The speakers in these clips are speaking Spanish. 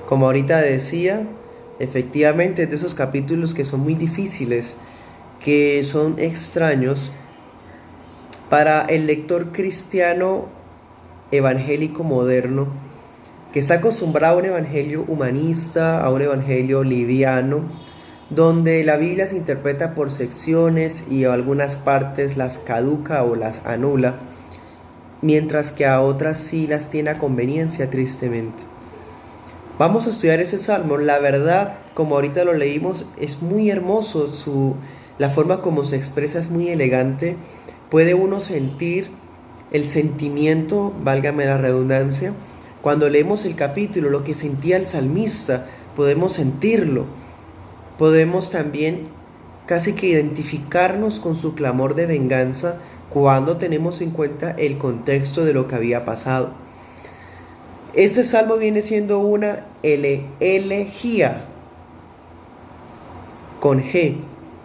Como ahorita decía, efectivamente es de esos capítulos que son muy difíciles, que son extraños para el lector cristiano evangélico moderno, que está acostumbrado a un evangelio humanista, a un evangelio liviano, donde la Biblia se interpreta por secciones y a algunas partes las caduca o las anula, mientras que a otras sí las tiene a conveniencia, tristemente. Vamos a estudiar ese salmo. La verdad, como ahorita lo leímos, es muy hermoso, la forma como se expresa es muy elegante. Puede uno sentir el sentimiento, válgame la redundancia, cuando leemos el capítulo, lo que sentía el salmista, podemos sentirlo. Podemos también casi que identificarnos con su clamor de venganza cuando tenemos en cuenta el contexto de lo que había pasado. Este salmo viene siendo una elegía, con G,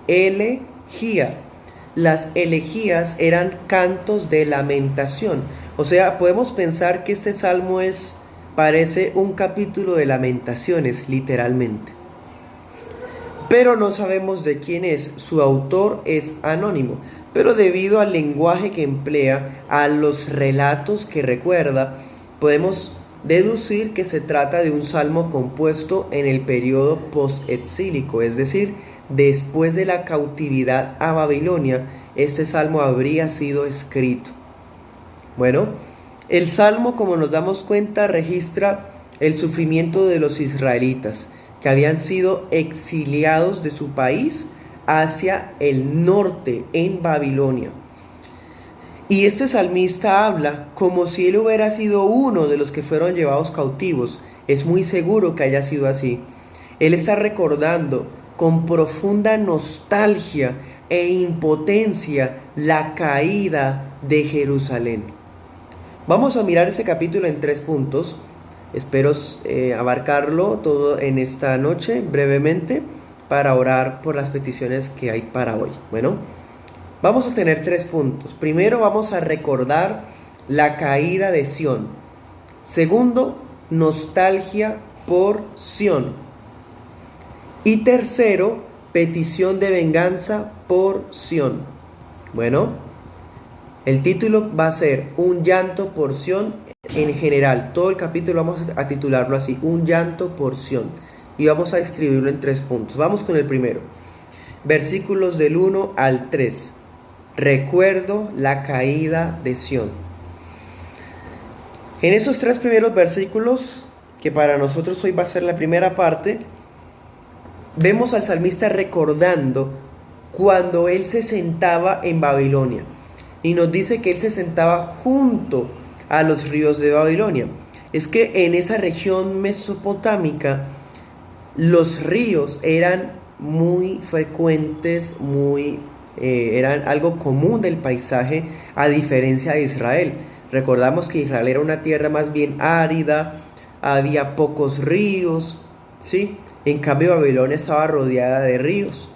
elegía. Las elegías eran cantos de lamentación. O sea, podemos pensar que este salmo parece un capítulo de lamentaciones, literalmente. Pero no sabemos de quién es. Su autor es anónimo. Pero debido al lenguaje que emplea, a los relatos que recuerda, podemos deducir que se trata de un salmo compuesto en el periodo post-exílico, es decir, después de la cautividad a Babilonia. Este salmo habría sido escrito. Bueno, el salmo, como nos damos cuenta, registra el sufrimiento de los israelitas, que habían sido exiliados de su país hacia el norte, en Babilonia. Y este salmista habla como si él hubiera sido uno de los que fueron llevados cautivos. Es muy seguro que haya sido así. Él está recordando con profunda nostalgia e impotencia la caída de Jerusalén. Vamos a mirar ese capítulo en 3 puntos. Espero abarcarlo todo en esta noche brevemente para orar por las peticiones que hay para hoy. Bueno, vamos a tener 3 puntos. Primero, vamos a recordar la caída de Sión. Segundo, nostalgia por Sión. Y tercero, petición de venganza por Sión. Bueno, el título va a ser Un llanto por Sión en general. Todo el capítulo vamos a titularlo así, Un llanto por Sión. Y vamos a distribuirlo en 3 puntos. Vamos con el primero. Versículos del 1 al 3. Recuerdo la caída de Sión. En esos 3 primeros versículos, que para nosotros hoy va a ser la primera parte, vemos al salmista recordando cuando él se sentaba en Babilonia. Y nos dice que él se sentaba junto a los ríos de Babilonia. Es que en esa región mesopotámica los ríos eran muy frecuentes, eran algo común del paisaje, a diferencia de Israel. Recordamos que Israel era una tierra más bien árida, había pocos ríos, ¿sí? En cambio Babilonia estaba rodeada de ríos.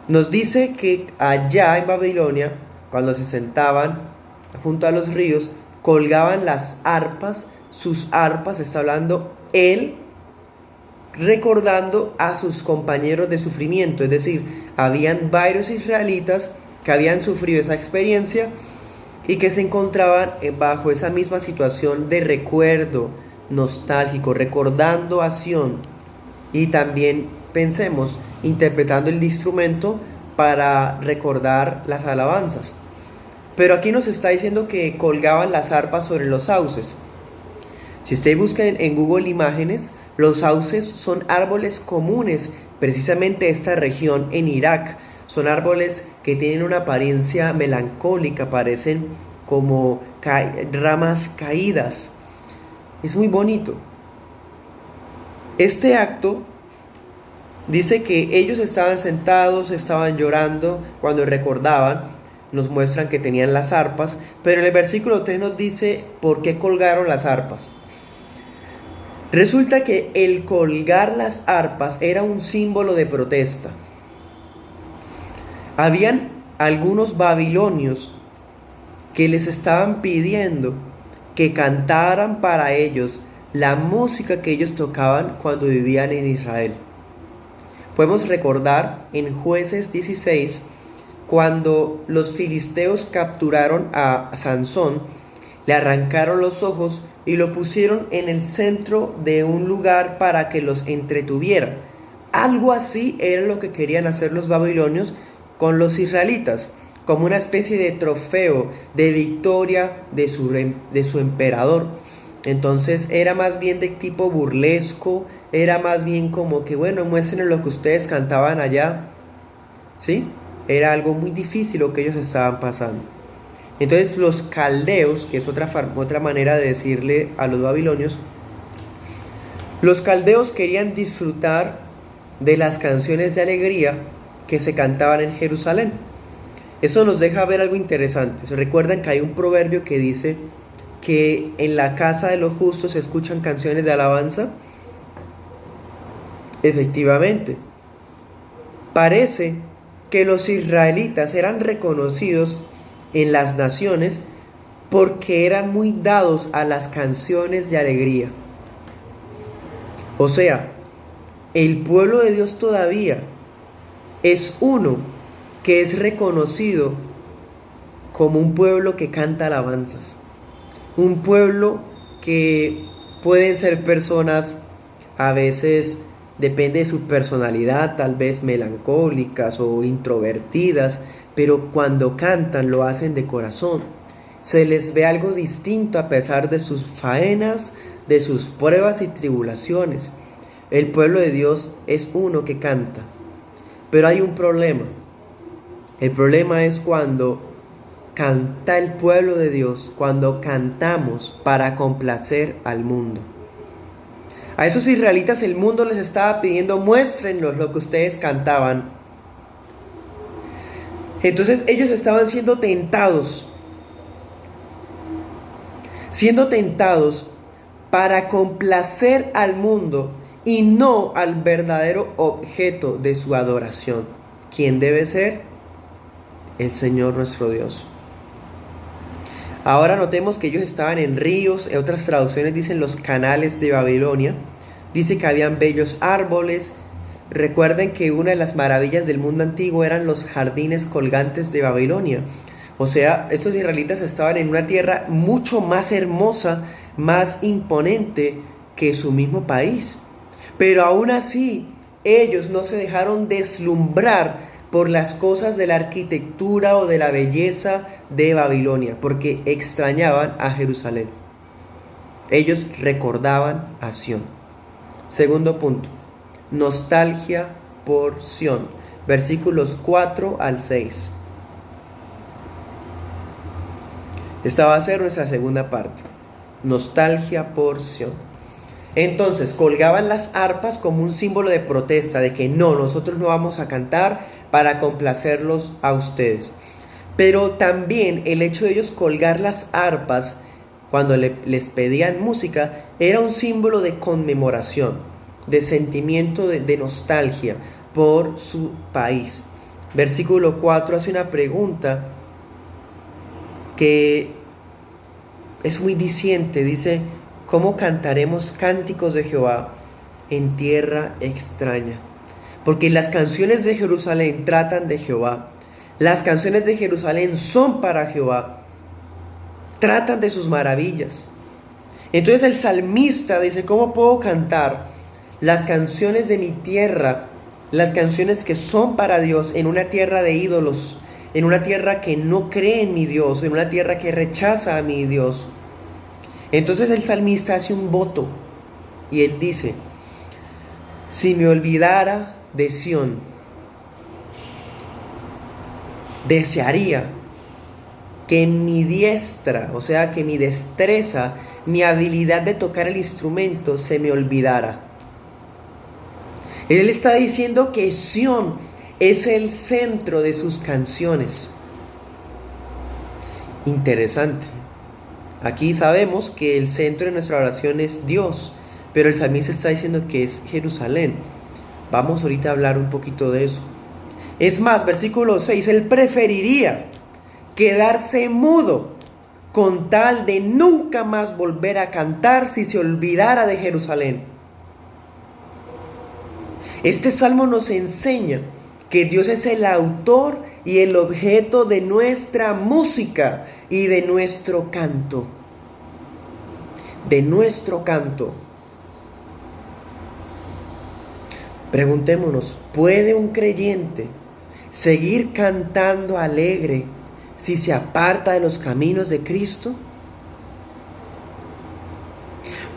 Nos dice que allá en Babilonia, cuando se sentaban junto a los ríos, colgaban las arpas, sus arpas, está hablando él, recordando a sus compañeros de sufrimiento. Es decir, habían varios israelitas que habían sufrido esa experiencia y que se encontraban bajo esa misma situación de recuerdo nostálgico, recordando a Sión. Y también pensemos, interpretando el instrumento para recordar las alabanzas. Pero aquí nos está diciendo que colgaban las arpas sobre los sauces. Si ustedes buscan en Google Imágenes, los sauces son árboles comunes, precisamente de esta región en Irak. Son árboles que tienen una apariencia melancólica, parecen como ramas caídas. Es muy bonito. Este acto dice que ellos estaban sentados, estaban llorando cuando recordaban. Nos muestran que tenían las arpas, pero en el versículo 3 nos dice por qué colgaron las arpas. Resulta que el colgar las arpas era un símbolo de protesta. Habían algunos babilonios que les estaban pidiendo que cantaran para ellos la música que ellos tocaban cuando vivían en Israel. Podemos recordar en Jueces 16, cuando los filisteos capturaron a Sansón, le arrancaron los ojos y lo pusieron en el centro de un lugar para que los entretuviera. Algo así era lo que querían hacer los babilonios con los israelitas, como una especie de trofeo de victoria de su emperador. Entonces era más bien de tipo burlesco, era más bien como que, bueno, muéstrenle lo que ustedes cantaban allá, ¿sí? Era algo muy difícil lo que ellos estaban pasando. Entonces los caldeos, que es otra manera de decirle a los babilonios, los caldeos querían disfrutar de las canciones de alegría que se cantaban en Jerusalén. Eso nos deja ver algo interesante. ¿Se recuerdan que hay un proverbio que dice que en la casa de los justos se escuchan canciones de alabanza? Efectivamente, parece que los israelitas eran reconocidos en las naciones porque eran muy dados a las canciones de alegría. O sea, el pueblo de Dios todavía es uno que es reconocido como un pueblo que canta alabanzas. Un pueblo que pueden ser personas, a veces depende de su personalidad, tal vez melancólicas o introvertidas, pero cuando cantan lo hacen de corazón. Se les ve algo distinto a pesar de sus faenas, de sus pruebas y tribulaciones. El pueblo de Dios es uno que canta. Pero hay un problema. El problema es cuando canta el pueblo de Dios, cuando cantamos para complacer al mundo. A esos israelitas el mundo les estaba pidiendo, muéstrennos lo que ustedes cantaban. Entonces ellos estaban siendo tentados para complacer al mundo y no al verdadero objeto de su adoración. ¿Quién debe ser? El Señor nuestro Dios. Ahora notemos que ellos estaban en ríos, en otras traducciones dicen los canales de Babilonia. Dice que habían bellos árboles. Recuerden que una de las maravillas del mundo antiguo eran los jardines colgantes de Babilonia. O sea, estos israelitas estaban en una tierra mucho más hermosa, más imponente que su mismo país. Pero aún así, ellos no se dejaron deslumbrar por las cosas de la arquitectura o de la belleza de Babilonia, porque extrañaban a Jerusalén. Ellos recordaban a Sión. Segundo punto, nostalgia por Sión, versículos 4 al 6. Esta va a ser nuestra segunda parte, nostalgia por Sión. Entonces colgaban las arpas como un símbolo de protesta, de que no, nosotros no vamos a cantar para complacerlos a ustedes. Pero también el hecho de ellos colgar las arpas cuando les pedían música era un símbolo de conmemoración, de sentimiento de nostalgia por su país. Versículo 4 hace una pregunta que es muy diciente, dice: ¿cómo cantaremos cánticos de Jehová en tierra extraña? Porque las canciones de Jerusalén tratan de Jehová. Las canciones de Jerusalén son para Jehová. Tratan de sus maravillas. Entonces el salmista dice: ¿cómo puedo cantar las canciones de mi tierra? Las canciones que son para Dios en una tierra de ídolos, en una tierra que no cree en mi Dios, en una tierra que rechaza a mi Dios. Entonces el salmista hace un voto y él dice: si me olvidara de Sión, desearía que mi diestra, o sea, que mi destreza, mi habilidad de tocar el instrumento se me olvidara. Él está diciendo que Sión es el centro de sus canciones. Interesante. Aquí sabemos que el centro de nuestra oración es Dios, pero el salmista está diciendo que es Jerusalén. Vamos ahorita a hablar un poquito de eso. Es más, versículo 6, él preferiría quedarse mudo con tal de nunca más volver a cantar si se olvidara de Jerusalén. Este salmo nos enseña que Dios es el autor y el objeto de nuestra música y de nuestro canto. De nuestro canto. Preguntémonos, ¿puede un creyente seguir cantando alegre si se aparta de los caminos de Cristo?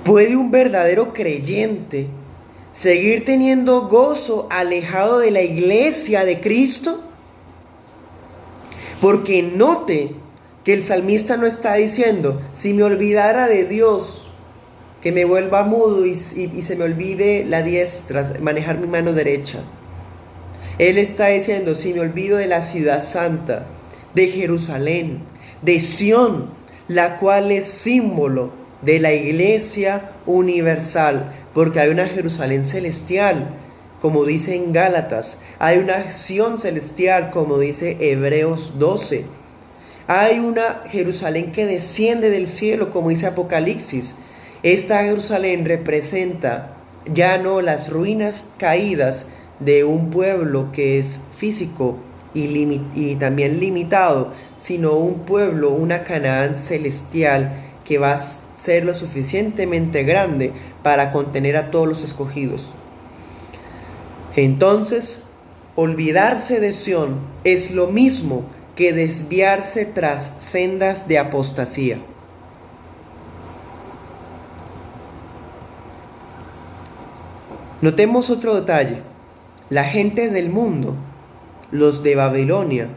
¿Puede un verdadero creyente seguir teniendo gozo alejado de la iglesia de Cristo? Porque note que el salmista no está diciendo, si me olvidara de Dios, que me vuelva mudo y se me olvide la diestra, manejar mi mano derecha. Él está diciendo, si me olvido de la ciudad santa, de Jerusalén, de Sión, la cual es símbolo de la iglesia universal, porque hay una Jerusalén celestial, como dice en Gálatas, hay una Sión celestial, como dice Hebreos 12, hay una Jerusalén que desciende del cielo, como dice Apocalipsis. Esta Jerusalén representa ya no las ruinas caídas de un pueblo que es físico y también limitado, sino un pueblo, una Canaán celestial que va a ser lo suficientemente grande para contener a todos los escogidos. Entonces, olvidarse de Sión es lo mismo que desviarse tras sendas de apostasía. Notemos otro detalle. La gente del mundo, los de Babilonia,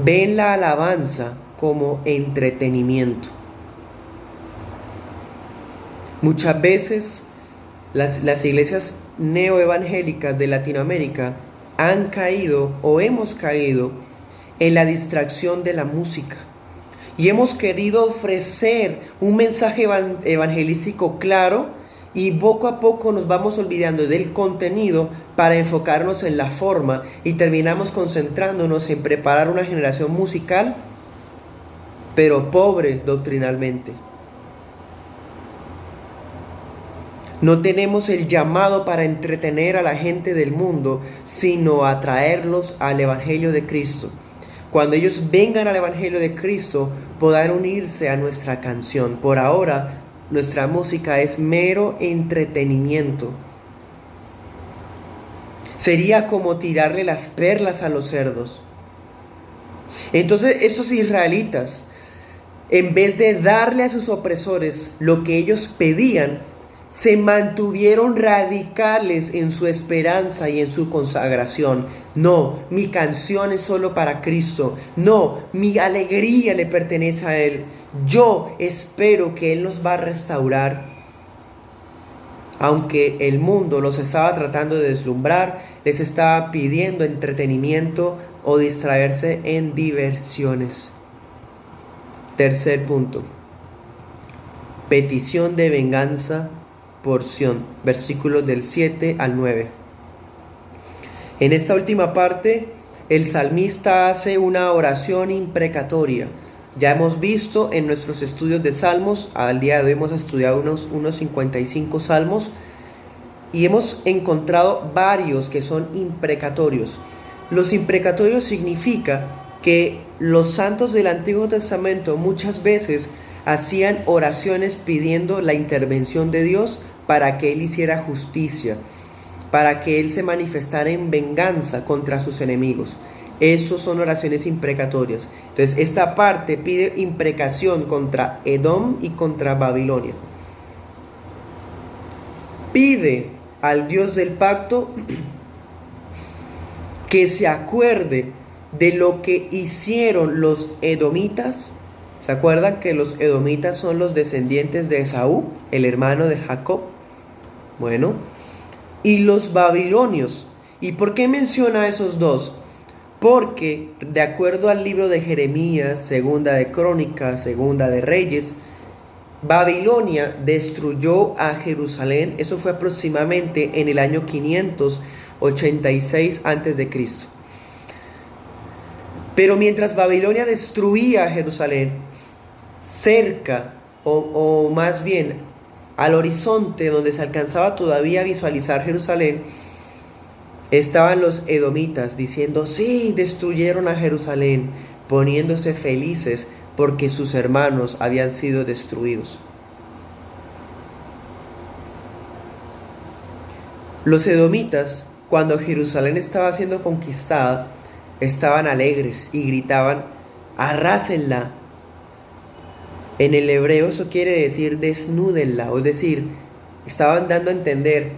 ven la alabanza como entretenimiento. Muchas veces las iglesias neoevangélicas de Latinoamérica han caído o hemos caído en la distracción de la música y hemos querido ofrecer un mensaje evangelístico claro y poco a poco nos vamos olvidando del contenido para enfocarnos en la forma y terminamos concentrándonos en preparar una generación musical, pero pobre doctrinalmente. No tenemos el llamado para entretener a la gente del mundo, sino a traerlos al Evangelio de Cristo. Cuando ellos vengan al Evangelio de Cristo, podrán unirse a nuestra canción. Por ahora, nuestra música es mero entretenimiento. Sería como tirarle las perlas a los cerdos. Entonces, estos israelitas, en vez de darle a sus opresores lo que ellos pedían, se mantuvieron radicales en su esperanza y en su consagración. No, mi canción es solo para Cristo. No, mi alegría le pertenece a Él. Yo espero que Él nos va a restaurar. Aunque el mundo los estaba tratando de deslumbrar, les estaba pidiendo entretenimiento o distraerse en diversiones. Tercer punto. Petición de venganza por Sión, versículos del 7 al 9. En esta última parte, el salmista hace una oración imprecatoria. Ya hemos visto en nuestros estudios de salmos, al día de hoy hemos estudiado unos 55 salmos, y hemos encontrado varios que son imprecatorios. Los imprecatorios significa que los santos del Antiguo Testamento muchas veces hacían oraciones pidiendo la intervención de Dios para que Él hiciera justicia, para que Él se manifestara en venganza contra sus enemigos. Esos son oraciones imprecatorias. Entonces, esta parte pide imprecación contra Edom y contra Babilonia. Pide al Dios del pacto que se acuerde de lo que hicieron los edomitas. ¿Se acuerdan que los edomitas son los descendientes de Esaú, el hermano de Jacob? Bueno, y los babilonios. ¿Y por qué menciona a esos dos? Porque de acuerdo al libro de Jeremías, segunda de Crónicas, segunda de Reyes, Babilonia destruyó a Jerusalén. Eso fue aproximadamente en el año 586 a.C. Pero mientras Babilonia destruía Jerusalén, cerca o más bien al horizonte donde se alcanzaba todavía a visualizar Jerusalén, estaban los edomitas diciendo: sí, destruyeron a Jerusalén, poniéndose felices porque sus hermanos habían sido destruidos. Los edomitas, cuando Jerusalén estaba siendo conquistada, estaban alegres y gritaban: arrásenla. En el hebreo eso quiere decir desnúdenla, es decir, estaban dando a entender: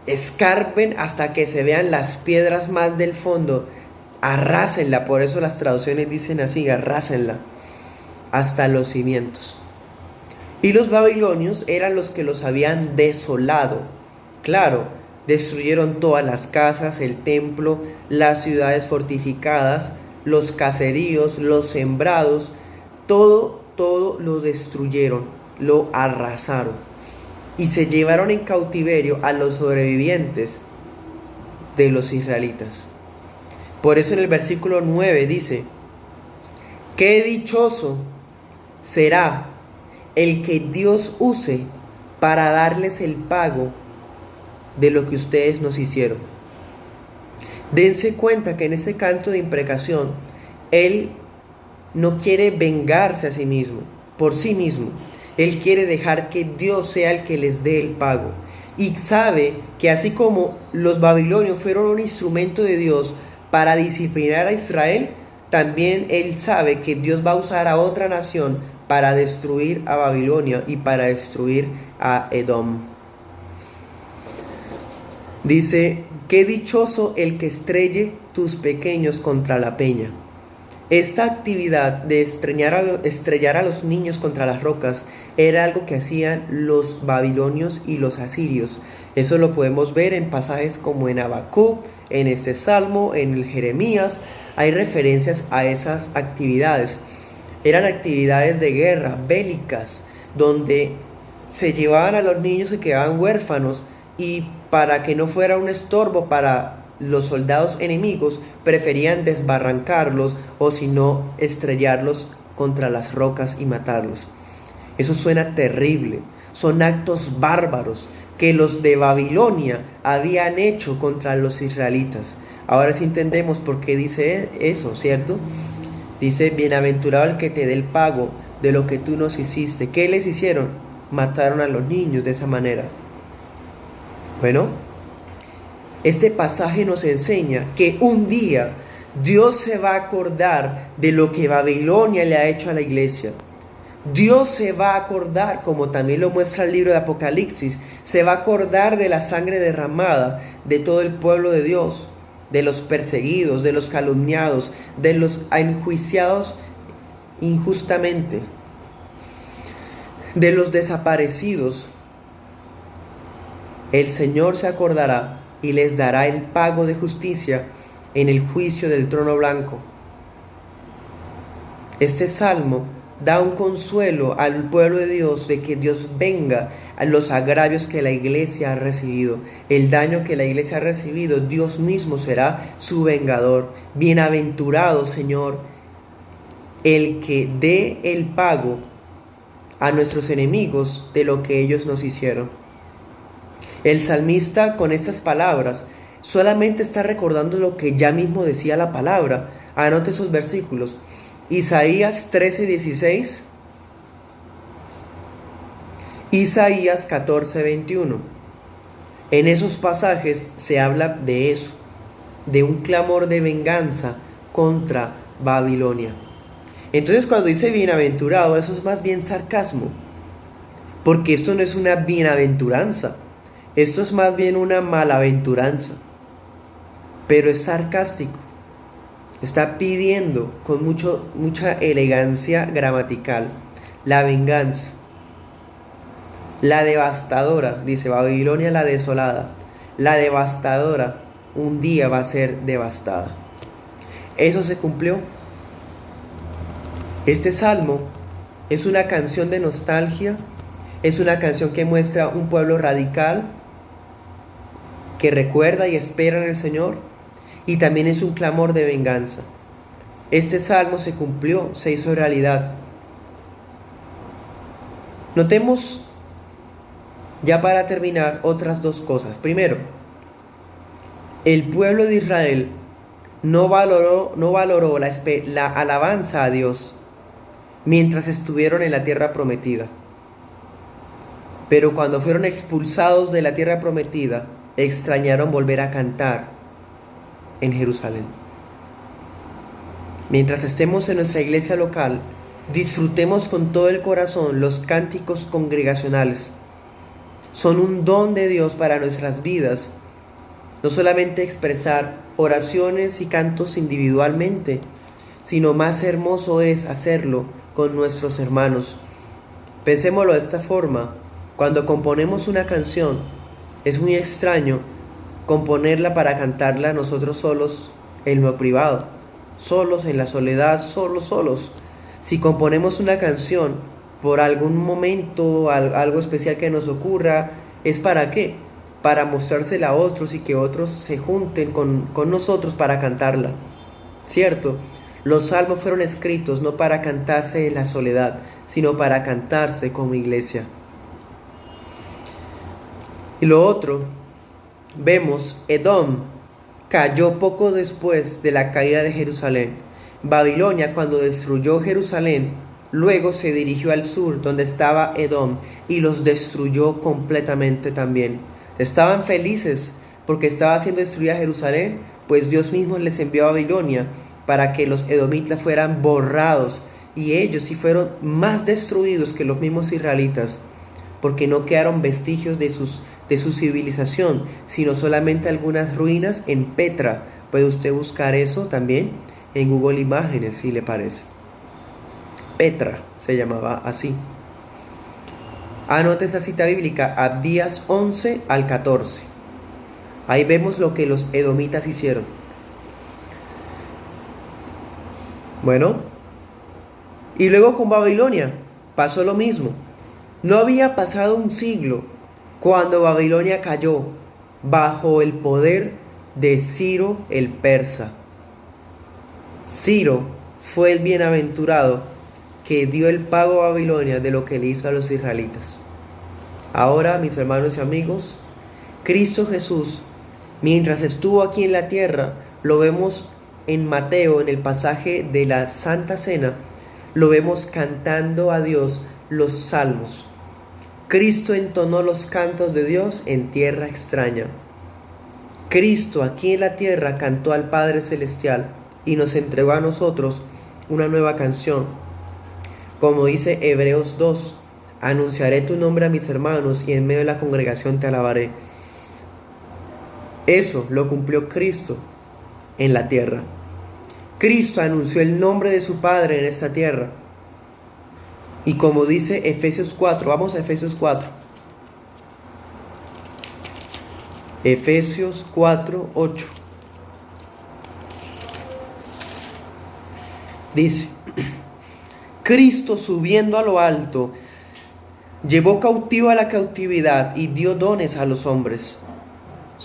escarpen hasta que se vean las piedras más del fondo, arrásenla. Por eso las traducciones dicen así: arrásenla hasta los cimientos. Y los babilonios eran los que los habían desolado. Claro, destruyeron todas las casas, el templo, las ciudades fortificadas, los caseríos, los sembrados, todo lo destruyeron, lo arrasaron. Y se llevaron en cautiverio a los sobrevivientes de los israelitas. Por eso en el versículo 9 dice: qué dichoso será el que Dios use para darles el pago de lo que ustedes nos hicieron. Dense cuenta que en ese canto de imprecación, Él no quiere vengarse a sí mismo, por sí mismo. Él quiere dejar que Dios sea el que les dé el pago. Y sabe que así como los babilonios fueron un instrumento de Dios para disciplinar a Israel, también Él sabe que Dios va a usar a otra nación para destruir a Babilonia y para destruir a Edom. Dice: qué dichoso el que estrelle tus pequeños contra la peña. Esta actividad de estrellar a los niños contra las rocas era algo que hacían los babilonios y los asirios. Eso lo podemos ver en pasajes como en Habacuc, en este Salmo, en el Jeremías. Hay referencias a esas actividades. Eran actividades de guerra, bélicas, donde se llevaban a los niños que quedaban huérfanos, y para que no fuera un estorbo para los soldados enemigos, preferían desbarrancarlos o si no, estrellarlos contra las rocas y matarlos. Eso suena terrible. Son actos bárbaros que los de Babilonia habían hecho contra los israelitas. Ahora sí entendemos por qué dice eso, ¿cierto? Dice: bienaventurado el que te dé el pago de lo que tú nos hiciste. ¿Qué les hicieron? Mataron a los niños de esa manera. Bueno, este pasaje nos enseña que un día Dios se va a acordar de lo que Babilonia le ha hecho a la iglesia. Dios se va a acordar, como también lo muestra el libro de Apocalipsis, se va a acordar de la sangre derramada de todo el pueblo de Dios, de los perseguidos, de los calumniados, de los enjuiciados injustamente, de los desaparecidos. El Señor se acordará y les dará el pago de justicia en el juicio del trono blanco. Este salmo da un consuelo al pueblo de Dios de que Dios venga a los agravios que la iglesia ha recibido. El daño que la iglesia ha recibido, Dios mismo será su vengador. Bienaventurado, Señor, el que dé el pago a nuestros enemigos de lo que ellos nos hicieron. El salmista, con estas palabras, solamente está recordando lo que ya mismo decía la palabra. Anote esos versículos: Isaías 13:16, Isaías 14:21. En esos pasajes se habla de eso, de un clamor de venganza contra Babilonia. Entonces, cuando dice bienaventurado, eso es más bien sarcasmo, porque esto no es una bienaventuranza. Esto es más bien una malaventuranza, pero es sarcástico. Está pidiendo con mucha elegancia gramatical la venganza. La devastadora, dice Babilonia la desolada, la devastadora un día va a ser devastada. Eso se cumplió. Este salmo es una canción de nostalgia, es una canción que muestra un pueblo radical que recuerda y espera en el Señor, y también es un clamor de venganza. Este salmo se cumplió, se hizo realidad. Notemos, ya para terminar, otras dos cosas. Primero, el pueblo de Israel no valoró la alabanza a Dios mientras estuvieron en la tierra prometida. Pero cuando fueron expulsados de la tierra prometida, extrañaron volver a cantar en Jerusalén. Mientras estemos en nuestra iglesia local, disfrutemos con todo el corazón los cánticos congregacionales. Son un don de Dios para nuestras vidas. No solamente expresar oraciones y cantos individualmente, sino más hermoso es hacerlo con nuestros hermanos. Pensémoslo de esta forma: cuando componemos una canción, es muy extraño componerla para cantarla nosotros solos en lo privado, solos en la soledad, solos. Si componemos una canción por algún momento, algo especial que nos ocurra, ¿es para qué? Para mostrársela a otros y que otros se junten con nosotros para cantarla, ¿cierto? Los salmos fueron escritos no para cantarse en la soledad, sino para cantarse como iglesia. Y lo otro, vemos, Edom cayó poco después de la caída de Jerusalén. Babilonia, cuando destruyó Jerusalén, luego se dirigió al sur, donde estaba Edom, y los destruyó completamente también. Estaban felices porque estaba siendo destruida Jerusalén, pues Dios mismo les envió a Babilonia para que los edomitas fueran borrados, y ellos sí fueron más destruidos que los mismos israelitas, porque no quedaron vestigios de su civilización, sino solamente algunas ruinas en Petra. Puede usted buscar eso también en Google Imágenes, si le parece. Petra se llamaba así. Anote esa cita bíblica, Abdías 11 al 14. Ahí vemos lo que los edomitas hicieron. Bueno, y luego con Babilonia pasó lo mismo. No había pasado un siglo cuando Babilonia cayó bajo el poder de Ciro el persa. Ciro fue el bienaventurado que dio el pago a Babilonia de lo que le hizo a los israelitas. Ahora, mis hermanos y amigos, Cristo Jesús, mientras estuvo aquí en la tierra, lo vemos en Mateo, en el pasaje de la Santa Cena, lo vemos cantando a Dios los salmos. Cristo entonó los cantos de Dios en tierra extraña. Cristo aquí en la tierra cantó al Padre Celestial y nos entregó a nosotros una nueva canción. Como dice Hebreos 2, anunciaré tu nombre a mis hermanos y en medio de la congregación te alabaré. Eso lo cumplió Cristo en la tierra. Cristo anunció el nombre de su Padre en esta tierra. Y como dice Efesios 4, vamos a Efesios 4. Efesios 4, 8. Dice: Cristo, subiendo a lo alto, llevó cautivo a la cautividad y dio dones a los hombres.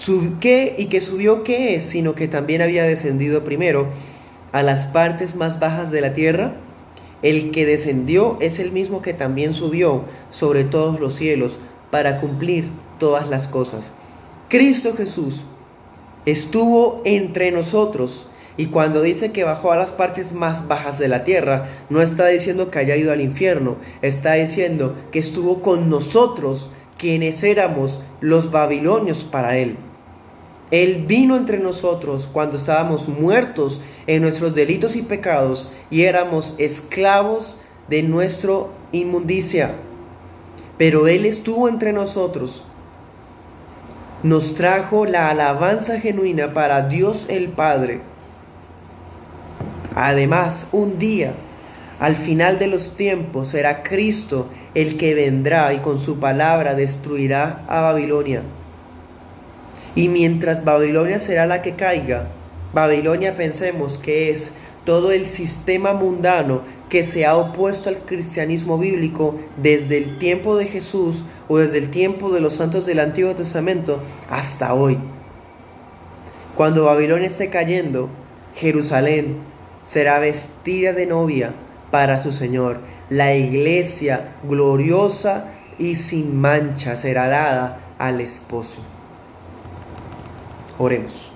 ¿Y que subió qué es? Sino que también había descendido primero a las partes más bajas de la tierra. El que descendió es el mismo que también subió sobre todos los cielos para cumplir todas las cosas. Cristo Jesús estuvo entre nosotros, y cuando dice que bajó a las partes más bajas de la tierra, no está diciendo que haya ido al infierno, está diciendo que estuvo con nosotros, quienes éramos los babilonios para Él. Él vino entre nosotros cuando estábamos muertos en nuestros delitos y pecados y éramos esclavos de nuestra inmundicia. Pero Él estuvo entre nosotros, nos trajo la alabanza genuina para Dios el Padre. Además, un día, al final de los tiempos, será Cristo el que vendrá y con su palabra destruirá a Babilonia. Y mientras Babilonia será la que caiga, Babilonia pensemos que es todo el sistema mundano que se ha opuesto al cristianismo bíblico desde el tiempo de Jesús o desde el tiempo de los santos del Antiguo Testamento hasta hoy. Cuando Babilonia esté cayendo, Jerusalén será vestida de novia para su Señor. La iglesia gloriosa y sin mancha será dada al esposo. Oremos.